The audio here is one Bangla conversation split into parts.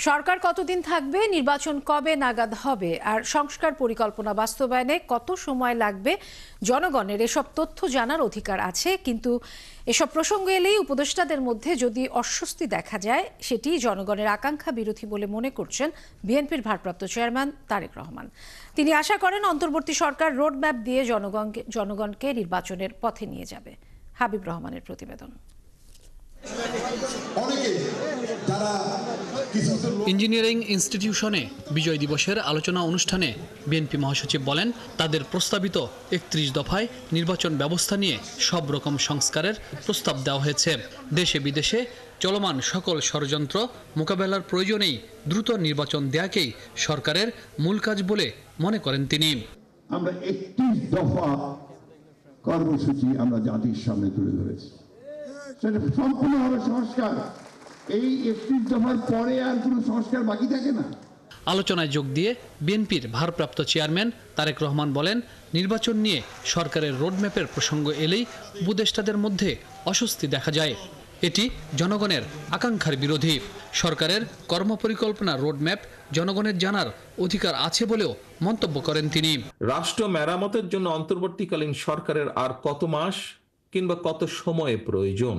সরকার কতদিন থাকবে, নির্বাচন কবে নাগাদ হবে, আর সংস্কার পরিকল্পনা বাস্তবায়নে কত সময় লাগবে, জনগণের এসব তথ্য জানার অধিকার আছে। কিন্তু এসব প্রসঙ্গ এলেই উপদেষ্টাদের মধ্যে যদি অস্বস্তি দেখা যায়, সেটি জনগণের আকাঙ্ক্ষা বিরোধী বলে মনে করছেন বিএনপির ভারপ্রাপ্ত চেয়ারম্যান তারেক রহমান। তিনি আশা করেন অন্তর্বর্তী সরকার রোডম্যাপ দিয়ে জনগণকে নির্বাচনের পথে নিয়ে যাবে। হাবিব রহমানের প্রতিবেদন। ইঞ্জিনিয়ারিং ইনস্টিটিউশনে বিজয় দিবসের আলোচনা অনুষ্ঠানে বিএনপি মহাসচিব বলেন, তাদের প্রস্তাবিত ৩১ দফায় নির্বাচন ব্যবস্থা নিয়ে সব রকম সংস্কারের প্রস্তাব দেওয়া হয়েছে। দেশে বিদেশে চলমান সকল ষড়যন্ত্র মোকাবেলার প্রয়োজনেই দ্রুত নির্বাচন দেয়াকেই সরকারের মূল কাজ বলে মনে করেন তিনি। আমরা ৩১ দফা কর্মসূচি আমরা জাতির সামনে তুলে ধরেছি, সেটা সম্পূর্ণ হবে সংস্কার। এই ৩১ দফার পরে আর কোনো সংস্কার বাকি থাকে না। আলোচনায় যোগ দিয়ে বিএনপির ভারপ্রাপ্ত চেয়ারম্যান তারেক রহমান বলেন, নির্বাচন নিয়ে সরকারের রোডম্যাপের প্রসঙ্গ এলেই উপদেষ্টাদের মধ্যে অস্বস্তি দেখা যায়। এটি জনগণের আকাঙ্ক্ষার বিরোধী। সরকারের কর্মপরিকল্পনা রোডম্যাপ জনগণের জানার অধিকার আছে বলেও মন্তব্য করেন তিনি। রাষ্ট্র মেরামতের জন্য অন্তর্বর্তীকালীন সরকারের আর কত মাস কিংবা কত সময় প্রয়োজন,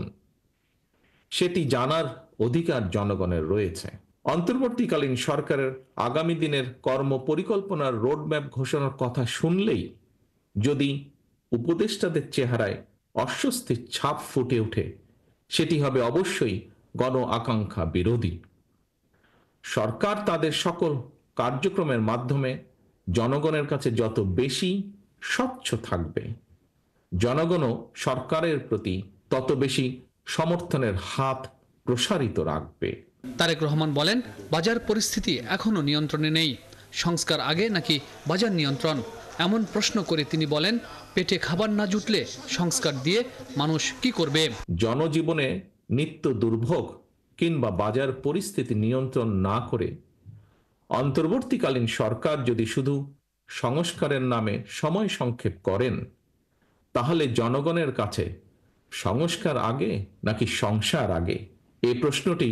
সেটি জানার অধিকার জনগণের রয়েছে। অন্তর্বর্তীকালীন সরকারের আগামী দিনের কর্ম পরিকল্পনার রোডম্যাপ ঘোষণার কথা শুনলেই যদি উপদেষ্টাদের চেহারায় অস্বস্তির ছাপ ফুটে ওঠে, সেটি হবে অবশ্যই গণ আকাঙ্ক্ষা বিরোধী। সরকার তাদের সকল কার্যক্রমের মাধ্যমে জনগণের কাছে যত বেশি স্বচ্ছ থাকবে, জনগণও সরকারের প্রতি তত বেশি সমর্থনের হাত প্রসারিত রাখবে। তারেক রহমান বলেন, বাজার পরিস্থিতি এখনো নিয়ন্ত্রণে নেই। সংস্কার আগে নাকি বাজার নিয়ন্ত্রণ, এমন প্রশ্ন করে তিনি বলেন, পেটে খাবার না জুটলে সংস্কার দিয়ে মানুষ কি করবে? জনজীবনে নিত্য দুর্ভোগ কিংবা বাজার পরিস্থিতি নিয়ন্ত্রণ না করে অন্তর্বর্তীকালীন সরকার যদি শুধু সংস্কারের নামে সময় সংক্ষেপ করেন, তাহলে জনগণের কাছে সংস্কার আগে নাকি সংসার আগে, এই প্রশ্নটি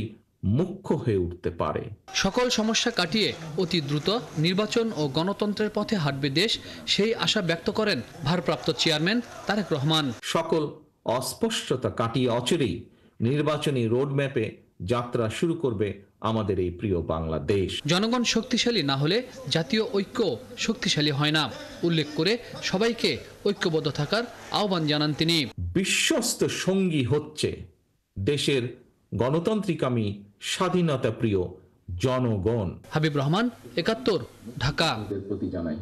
মুখ্য হয়ে উঠতে পারে। সকল সমস্যা কাটিয়ে অতি দ্রুত নির্বাচন ও গণতন্ত্রের পথে হাঁটবে দেশ, সেই আশা ব্যক্ত করেন ভারপ্রাপ্ত চেয়ারম্যান তারেক রহমান। সকল অস্পষ্টতা কাটিয়ে অচিরেই নির্বাচনী রোডম্যাপে যাত্রা শুরু করবে আমাদের এই প্রিয় বাংলাদেশ। জনগণ শক্তিশালী না হলে জাতীয় ঐক্য শক্তিশালী হয় না উল্লেখ করে সবাইকে ঐক্যবদ্ধ থাকার আহ্বান জানান তিনি। বিশ্বস্ত সঙ্গী হচ্ছে দেশের গণতান্ত্রিকামী স্বাধীনতা প্রিয় জনগণ। হাবিব রহমান, ৭১, ঢাকা। প্রতি জানাই